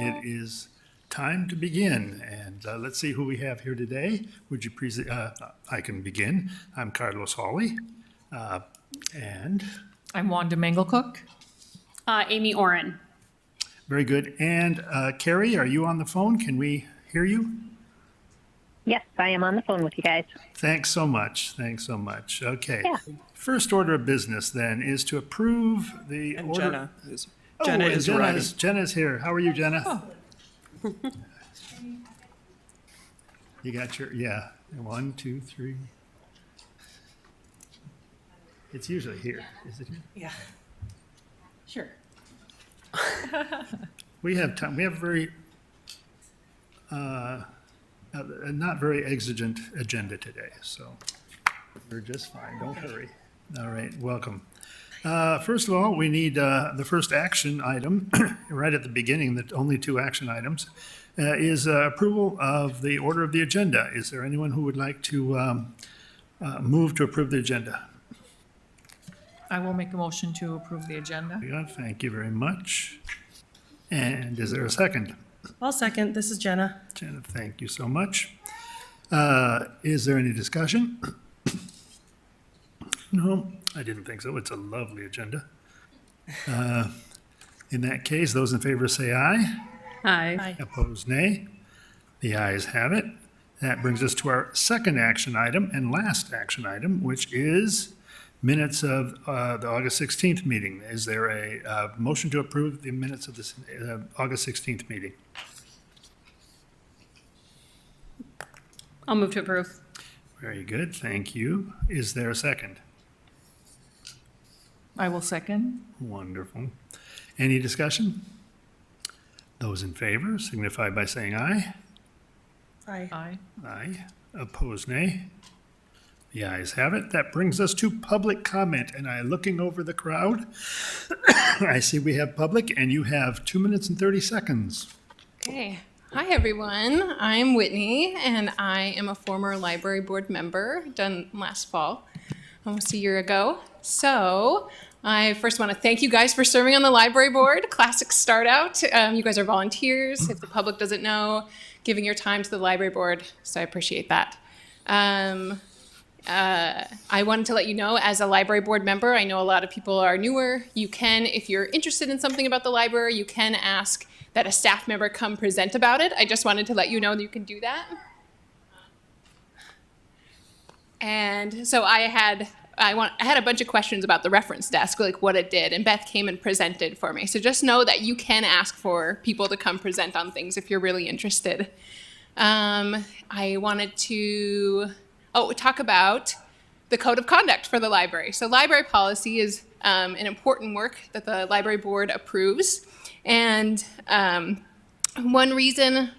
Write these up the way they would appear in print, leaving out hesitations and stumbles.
it is time to begin. And let's see who we have here today. Would you please, I can begin. I'm Carlos Hawley. And I'm Wanda Manglecook. Amy Oren. very good. And Carrie, are you on the phone? Can we hear you? Yes, I am on the phone with you guys. Thanks so much. Thanks so much. Okay. Yeah. First order of business then is to approve the And order. Jenna is, Oh, Jenna and is writing. Jenna's here. How are you, Jenna? You got your, yeah, 1, 2, 3. It's usually here. Is it here? Yeah. Sure. We have time. We have very, not very exigent agenda today, so we're just fine. Don't hurry. All right, welcome. First of all, we need the first action item right at the beginning, the only 2 action items, is approval of the order of the agenda. Is there anyone who would like to move to approve the agenda? I will make a motion to approve the agenda. Yeah, thank you very much. And is there a second? I'll second. This is Jenna. Jenna, thank you so much. Is there any discussion? No, I didn't think so. It's a lovely agenda. In that case, those in favor say aye. Hi. Aye. Opposed, nay. The ayes have it. That brings us to our second action item and last action item, which is minutes of the August 16th meeting. Is there a motion to approve the minutes of this August 16th meeting? I'll move to approve. Very good, thank you. Is there a second? I will second. Wonderful. Any discussion? Those in favor signify by saying aye. Aye. Aye. Aye. Opposed, nay. The ayes have it. That brings us to public comment. And looking over the crowd, I see we have public, and you have 2 minutes and 30 seconds. Okay. Hi, everyone. I'm Whitney, and I am a former library board member, done last fall, almost a year ago. So I first want to thank you guys for serving on the library board. Classic start out. You guys are volunteers, if the public doesn't know, giving your time to the library board, so I appreciate that. I wanted to let you know, as a library board member, I know a lot of people are newer. You can, if you're interested in something about the library, you can ask that a staff member come present about it. I just wanted to let you know that you can do that. And so I had a bunch of questions about the reference desk, like what it did, and Beth came and presented for me. So just know that you can ask for people to come present on things if you're really interested. I wanted to talk about the code of conduct for the library. So library policy is an important work that the library board approves. And one reason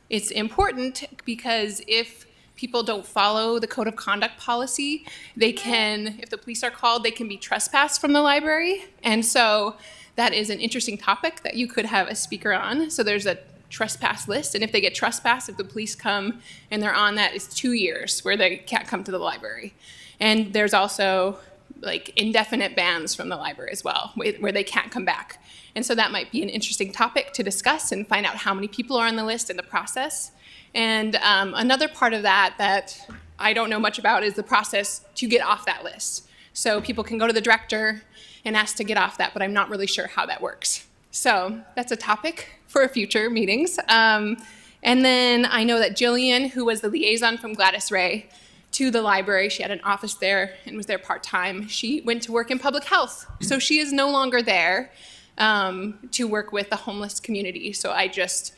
it's important, because if people don't follow the code of conduct policy, they can, if the police are called, they can be trespassed from the library. And so that is an interesting topic that you could have a speaker on. So there's a trespass list, and if they get trespassed, if the police come and they're on that, it's 2 years where they can't come to the library. And there's also like indefinite bans from the library as well, where they can't come back. And so that might be an interesting topic to discuss and find out how many people are on the list and the process. And another part of that I don't know much about is the process to get off that list. So people can go to the director and ask to get off that, but I'm not really sure how that works. So that's a topic for future meetings. And then I know that Jillian, who was the liaison from Gladys Ray to the library, she had an office there and was there part-time. She went to work in public health. So she is no longer there to work with the homeless community. So I just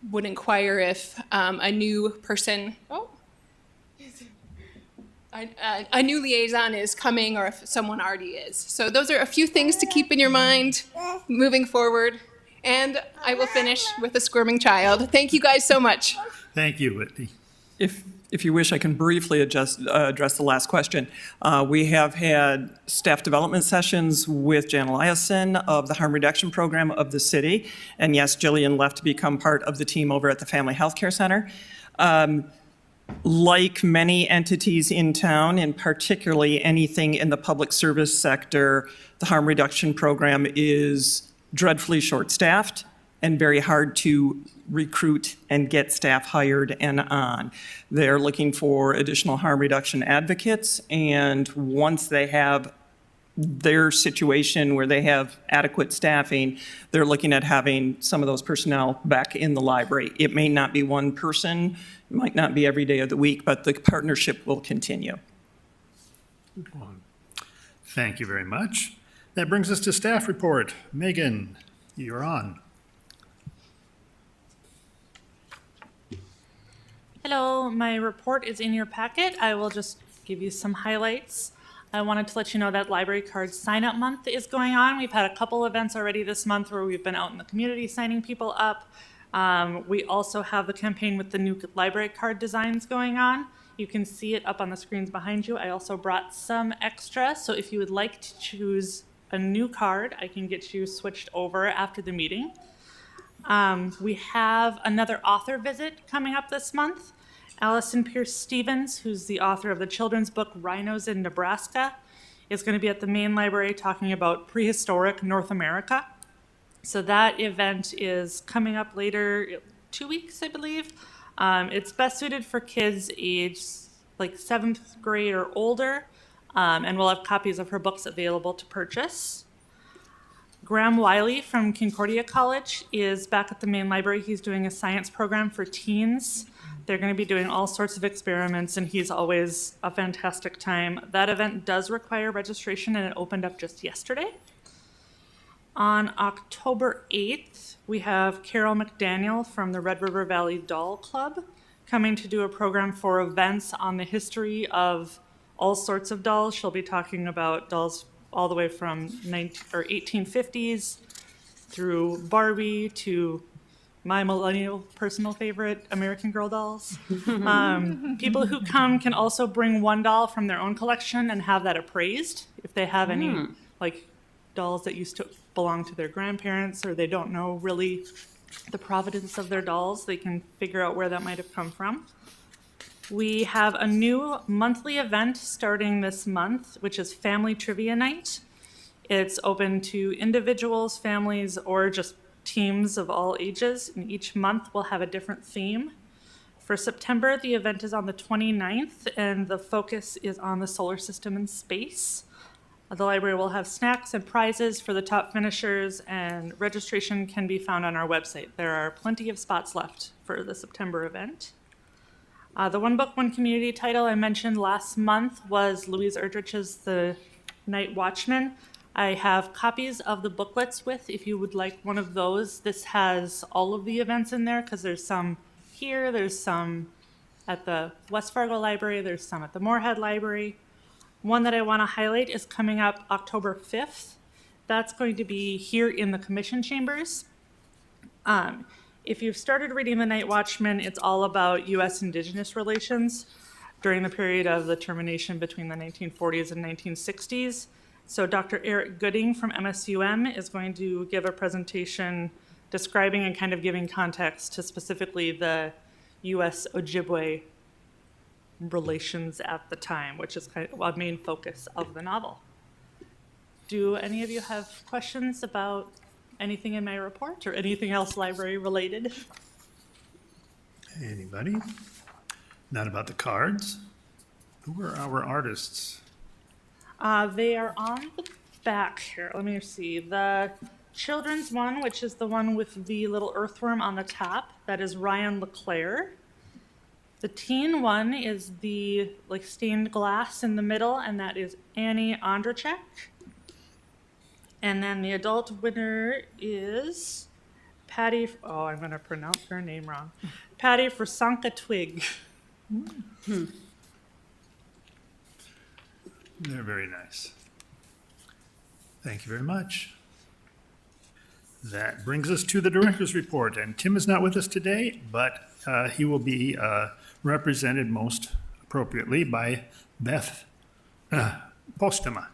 would inquire if a new person, a new liaison is coming, or if someone already is. So those are a few things to keep in your mind moving forward. And I will finish with a squirming child. Thank you guys so much. Thank you, Whitney. If you wish, I can briefly address the last question. We have had staff development sessions with Jan Eliason of the Harm Reduction Program of the city. And yes, Jillian left to become part of the team over at the Family Health Care Center. Like many entities in town, and particularly anything in the public service sector, the Harm Reduction Program is dreadfully short-staffed. and very hard to recruit and get staff hired and on. They're looking for additional harm reduction advocates, and once they have their situation where they have adequate staffing, they're looking at having some of those personnel back in the library. It may not be one person, it might not be every day of the week, but the partnership will continue. Thank you very much. That brings us to staff report. Megan, you're on. Hello, my report is in your packet. I will just give you some highlights. I wanted to let you know that Library Card Sign-Up Month is going on. We've had a couple events already this month where we've been out in the community signing people up. We also have the campaign with the new library card designs going on. You can see it up on the screens behind you. I also brought some extra, so if you would like to choose a new card, I can get you switched over after the meeting. We have another author visit coming up this month. Allison Pierce Stevens, who's the author of the children's book Rhinos in Nebraska, is going to be at the main library talking about prehistoric North America. So that event is coming up later, 2 weeks, I believe. It's best suited for kids aged like 7th grade or older, and we'll have copies of her books available to purchase. Graham Wiley from Concordia College is back at the main library. He's doing a science program for teens. They're going to be doing all sorts of experiments, and he's always a fantastic time. That event does require registration, and it opened up just yesterday. On October 8th, we have Carol McDaniel from the Red River Valley Doll Club coming to do a program for events on the history of all sorts of dolls. She'll be talking about dolls all the way from 1850s through Barbie to my millennial personal favorite, American Girl dolls. People who come can also bring one doll from their own collection and have that appraised. If they have any like dolls that used to belong to their grandparents or they don't know really the provenance of their dolls, they can figure out where that might have come from. We have a new monthly event starting this month, which is Family Trivia Night. It's open to individuals, families, or just teams of all ages, and each month will have a different theme. For September, the event is on the 29th, and the focus is on the solar system and space. The library will have snacks and prizes for the top finishers, and registration can be found on our website. There are plenty of spots left for the September event. The One Book, One Community title I mentioned last month was Louise Erdrich's The Night Watchman. I have copies of the booklets if you would like one of those. This has all of the events in there because there's some here, there's some at the West Fargo Library, there's some at the Moorhead Library. One that I want to highlight is coming up October 5th. That's going to be here in the Commission Chambers. If you've started reading The Night Watchman, it's all about U.S. Indigenous relations during the period of the termination between the 1940s and 1960s. So Dr. Eric Gooding from MSUM is going to give a presentation describing and kind of giving context to specifically the U.S. Ojibwe relations at the time, which is kind of a main focus of the novel. Do any of you have questions about anything in my report or anything else library related? Anybody? Not about the cards? Who are our artists? They are on the back here. Let me see. The children's one, which is the one with the little earthworm on the top, that is Ryan LeClaire. The teen one is the stained glass in the middle, and that is Annie Ondrachek. And then the adult winner is Patty, I'm going to pronounce her name wrong. Patty Frasanka Twig. They're very nice. Thank you very much. That brings us to the director's report, and Tim is not with us today, but he will be represented most appropriately by Beth Postema.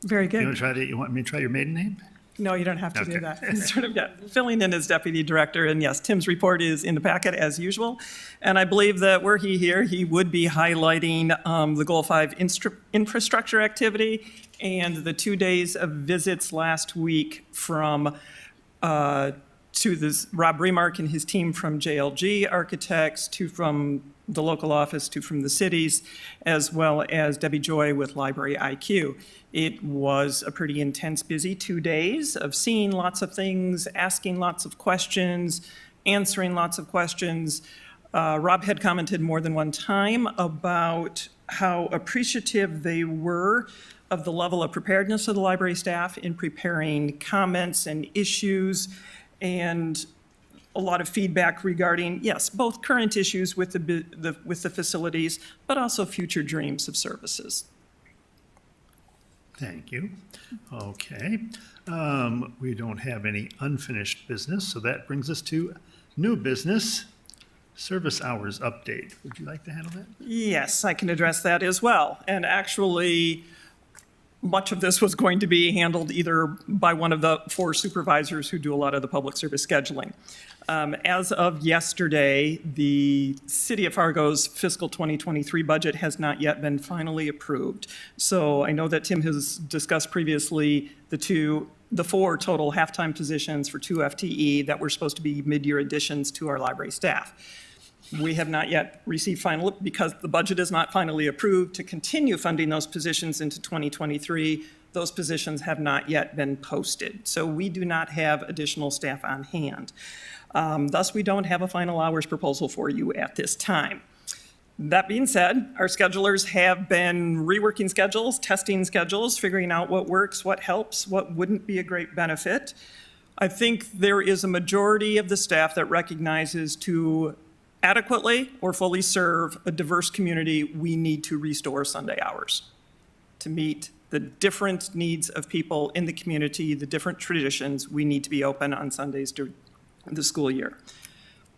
Very good. You want me to try your maiden name? No, you don't have to do Okay. that. He's sort of filling in as deputy director. And yes, Tim's report is in the packet as usual. And I believe that were he here, he would be highlighting the Goal 5 infrastructure activity and the 2 days of visits last week from to this Rob Remark and his team from JLG Architects, to from the local office, to from the cities, as well as Debbie Joy with Library IQ. It was a pretty intense, busy 2 days of seeing lots of things, asking lots of questions, answering lots of questions. Rob had commented more than one time about how appreciative they were of the level of preparedness of the library staff in preparing comments and issues, and a lot of feedback regarding, yes, both current issues with the facilities, but also future dreams of services. Thank you. Okay. We don't have any unfinished business, so that brings us to new business. Service hours update. Would you like to handle that? Yes, I can address that as well. And actually, much of this was going to be handled either by one of the 4 supervisors who do a lot of the public service scheduling. As of yesterday, the City of Fargo's fiscal 2023 budget has not yet been finally approved. So I know that Tim has discussed previously the 4 total half-time positions for 2 FTE that were supposed to be mid-year additions to our library staff. We have not yet received final, because the budget is not finally approved to continue funding those positions into 2023. Those positions have not yet been posted. So we do not have additional staff on hand. Thus, we don't have a final hours proposal for you at this time. That being said, our schedulers have been reworking schedules, testing schedules, figuring out what works, what helps, what wouldn't be a great benefit. I think there is a majority of the staff that recognizes to adequately or fully serve a diverse community, we need to restore Sunday hours to meet the different needs of people in the community, the different traditions. We need to be open on Sundays during the school year.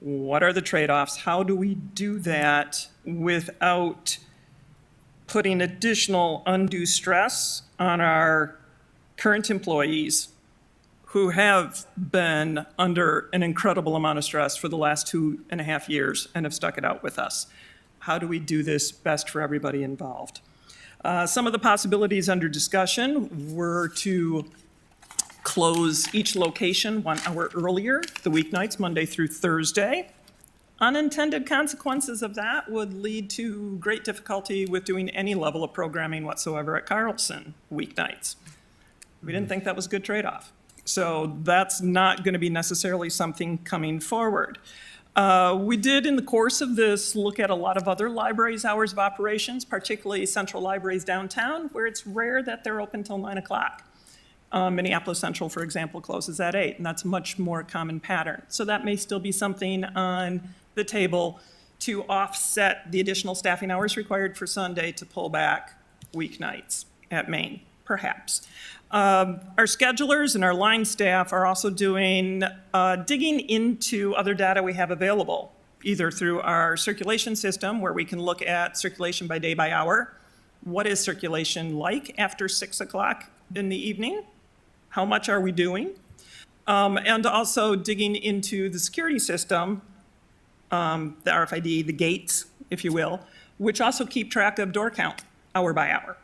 What are the trade-offs? How do we do that without putting additional undue stress on our current employees who have been under an incredible amount of stress for the last 2.5 years and have stuck it out with us? How do we do this best for everybody involved? Some of the possibilities under discussion were to close each location 1 hour earlier, the weeknights, Monday through Thursday. Unintended consequences of that would lead to great difficulty with doing any level of programming whatsoever at Carlson weeknights. We didn't think that was a good trade-off. So that's not going to be necessarily something coming forward. We did, in the course of this, look at a lot of other libraries' hours of operations, particularly central libraries downtown, where it's rare that they're open till 9 o'clock. Minneapolis Central, for example, closes at 8, and that's a much more common pattern. So that may still be something on the table to offset the additional staffing hours required for Sunday to pull back weeknights at Maine, perhaps. Our schedulers and our line staff are also digging into other data we have available, either through our circulation system, where we can look at circulation by day by hour. What is circulation like after 6 o'clock in the evening? How much are we doing? And also digging into the security system, the RFID, the gates, if you will, which also keep track of door count hour by hour.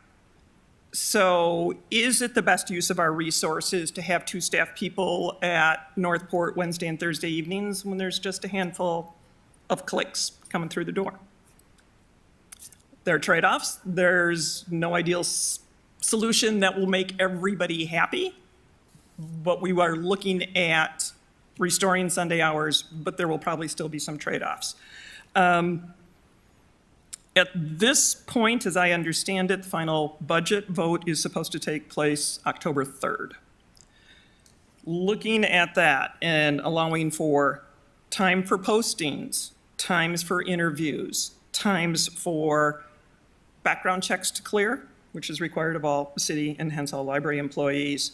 So is it the best use of our resources to have 2 staff people at Northport Wednesday and Thursday evenings when there's just a handful of clicks coming through the door? There are trade-offs. There's no ideal solution that will make everybody happy, but we are looking at restoring Sunday hours, but there will probably still be some trade-offs. At this point, as I understand it, the final budget vote is supposed to take place October 3rd. Looking at that and allowing for time for postings, times for interviews, times for background checks to clear, which is required of all city and hence all library employees.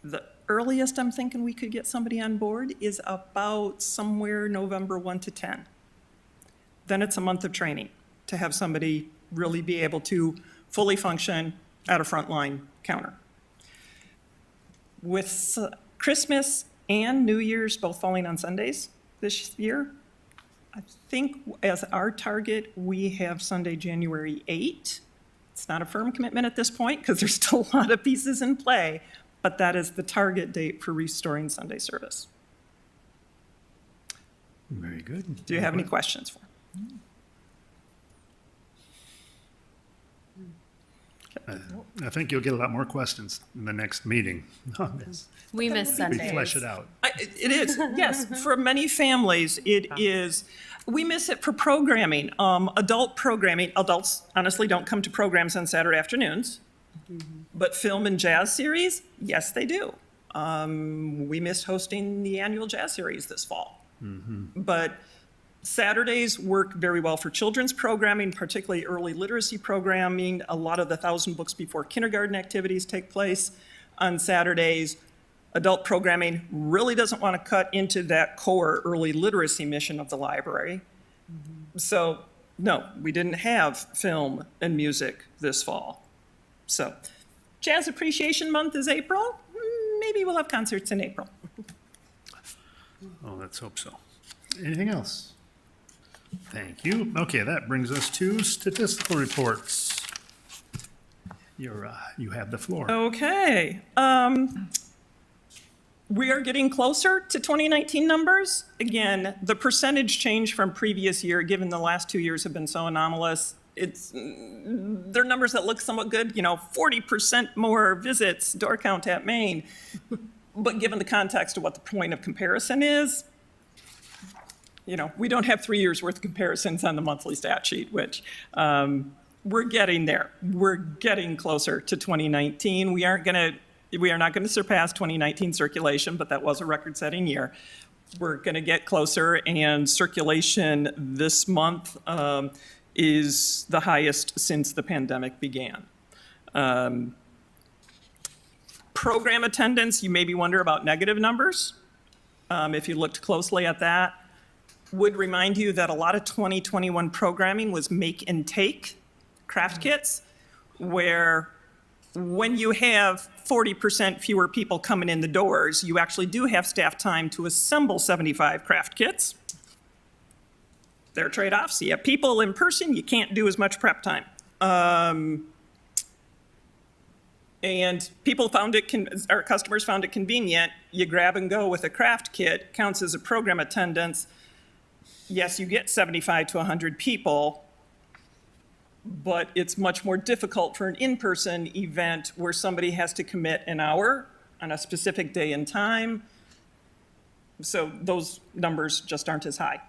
The earliest I'm thinking we could get somebody on board is about somewhere November 1 to 10. Then it's a month of training to have somebody really be able to fully function at a frontline counter. With Christmas and New Year's both falling on Sundays this year, I think as our target, we have Sunday, January 8. It's not a firm commitment at this point because there's still a lot of pieces in play, but that is the target date for restoring Sunday service. Very good. Do you have any questions for? I think you'll get a lot more questions in the next meeting on this. We miss We Sundays. flesh it out. It is, yes. For many families, it is. We miss it for programming, adult programming. Adults honestly don't come to programs on Saturday afternoons. But film and jazz series, yes, they do. We missed hosting the annual jazz series this fall. But Saturdays work very well for children's programming, particularly early literacy programming. A lot of the 1,000 Books Before Kindergarten activities take place on Saturdays. Adult programming really doesn't want to cut into that core early literacy mission of the library. So, no, we didn't have film and music this fall. So, Jazz Appreciation Month is April. Maybe we'll have concerts in April. Oh, let's hope so. Anything else? Thank you. Okay, that brings us to statistical reports. You have the floor. Okay. We are getting closer to 2019 numbers. Again, the percentage change from previous year, given the last 2 years have been so anomalous, they're numbers that look somewhat good, 40% more visits, door count at Maine. But given the context of what the point of comparison is, we don't have 3 years worth of comparisons on the monthly stat sheet, which we're getting there. We're getting closer to 2019. We are not going to surpass 2019 circulation, but that was a record-setting year. We're going to get closer, and circulation this month is the highest since the pandemic began. Program attendance, you maybe wonder about negative numbers. If you looked closely at that, would remind you that a lot of 2021 programming was make and take craft kits, where when you have 40% fewer people coming in the doors, you actually do have staff time to assemble 75 craft kits. There are trade-offs. You have people in person, you can't do as much prep time. And our customers found it convenient. You grab and go with a craft kit, counts as a program attendance. Yes, you get 75 to 100 people, but it's much more difficult for an in-person event where somebody has to commit an hour on a specific day and time. So those numbers just aren't as high.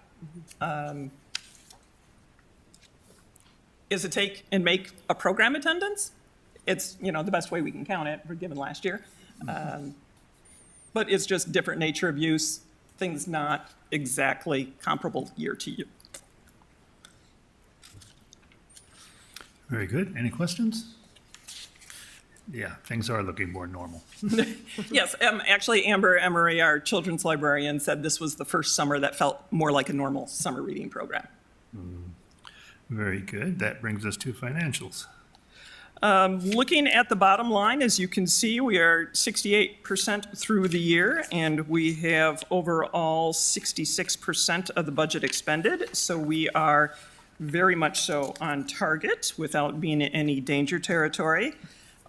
Is it take and make a program attendance? It's, the best way we can count it, we're given last year. But it's just different nature of use, things not exactly comparable year to year. Very good. Any questions? Yeah, things are looking more normal. Yes, actually, Amber Emery, our children's librarian, said this was the first summer that felt more like a normal summer reading program. Very good. That brings us to financials. Looking at the bottom line, as you can see, we are 68% through the year, and we have overall 66% of the budget expended. So we are very much so on target without being in any danger territory.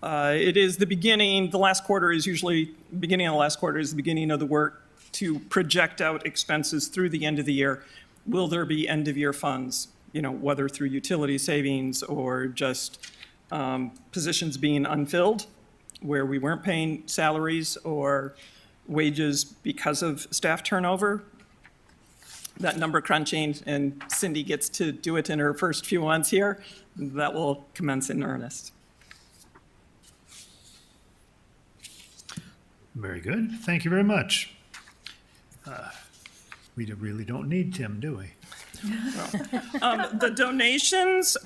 It is the beginning, the last quarter is usually, beginning of the last quarter is the beginning of the work to project out expenses through the end of the year. Will there be end-of-year funds, whether through utility savings or just positions being unfilled, where we weren't paying salaries or wages because of staff turnover. That number crunching, and Cindy gets to do it in her first few months here, that will commence in earnest. Very good. Thank you very much. We really don't need Tim, do we? The donations,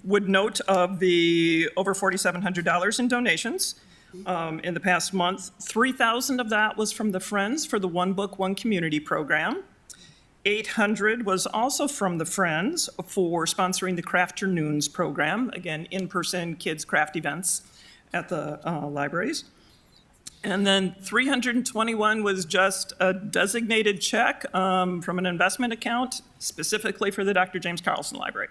would note of the over $4,700 in donations in the past month. $3,000 of that was from the Friends for the One Book, One Community program. $800 was also from the Friends for sponsoring the Crafternoons program, again, in-person kids craft events at the libraries. And then $321 was just a designated check from an investment account specifically for the Dr. James Carlson Library.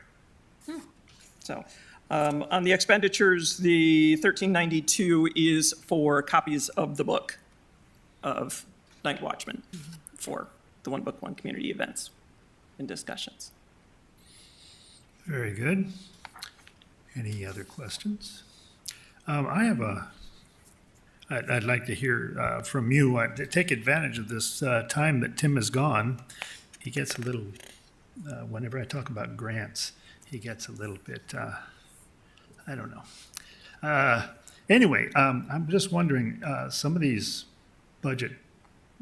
So On the expenditures, the 1392 is for copies of the book of Night Watchman for the One Book, One Community events and discussions. Very good. Any other questions? I'd like to hear from you. To take advantage of this time that Tim is gone. He gets a little, whenever I talk about grants, he gets a little bit, I don't know. Anyway, I'm just wondering, some of these budget,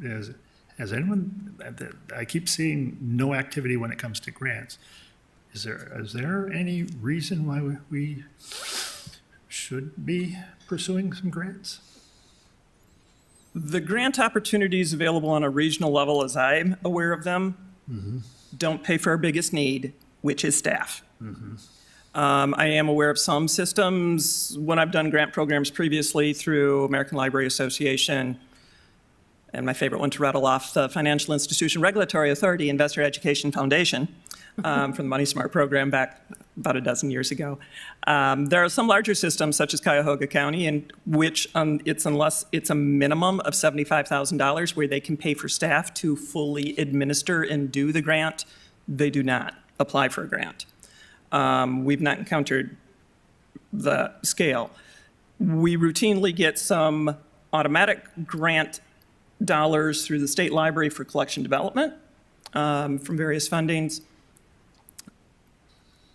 has anyone, I keep seeing no activity when it comes to grants. Is there any reason why we should be pursuing some grants? The grant opportunities available on a regional level, as I'm aware of them, don't pay for our biggest need, which is staff. I am aware of some systems, when I've done grant programs previously through American Library Association, and my favorite one to rattle off, the Financial Institution Regulatory Authority Investor Education Foundation, from the Money Smart program back about a dozen years ago. There are some larger systems, such as Cuyahoga County, in which unless it's a minimum of $75,000 where they can pay for staff to fully administer and do the grant, they do not apply for a grant. We've not encountered the scale. We routinely get some automatic grant dollars through the state library for collection development from various fundings.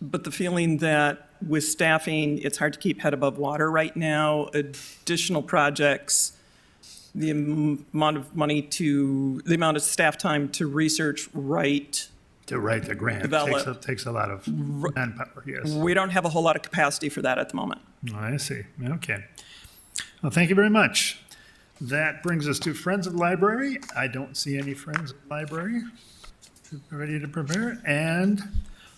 But the feeling that with staffing, it's hard to keep head above water right now. Additional projects, the amount of staff time to research, write. To write the grant takes a lot of manpower, yes. We don't have a whole lot of capacity for that at the moment. Oh, I see. Okay. Well, thank you very much. That brings us to Friends of the Library. I don't see any Friends of the Library ready to prepare. And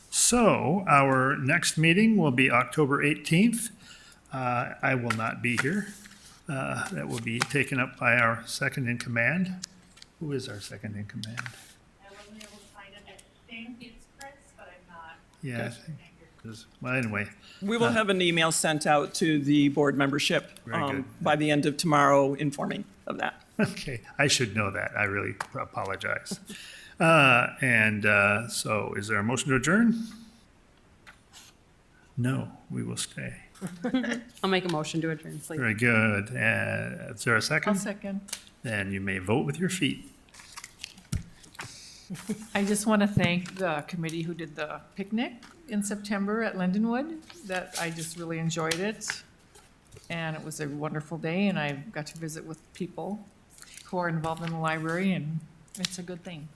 so our next meeting will be October 18th. I will not be here. That will be taken up by our second in command. Who is our second in command? I wasn't able to find it. I think it's Chris, but I'm not. Yeah, I think it is. Well, anyway, We will have an email sent out to the board membership Very good. by the end of tomorrow informing of that. okay, I should know that. I really apologize. So is there a motion to adjourn? No, we will stay. I'll make a motion to adjourn, please. Very good. Is there a I'll second? second. Then you may vote with your feet. I just want to thank the committee who did the picnic in September at Lindenwood. That I just really enjoyed it. And it was a wonderful day, and I got to visit with people who are involved in the library, and it's a good thing.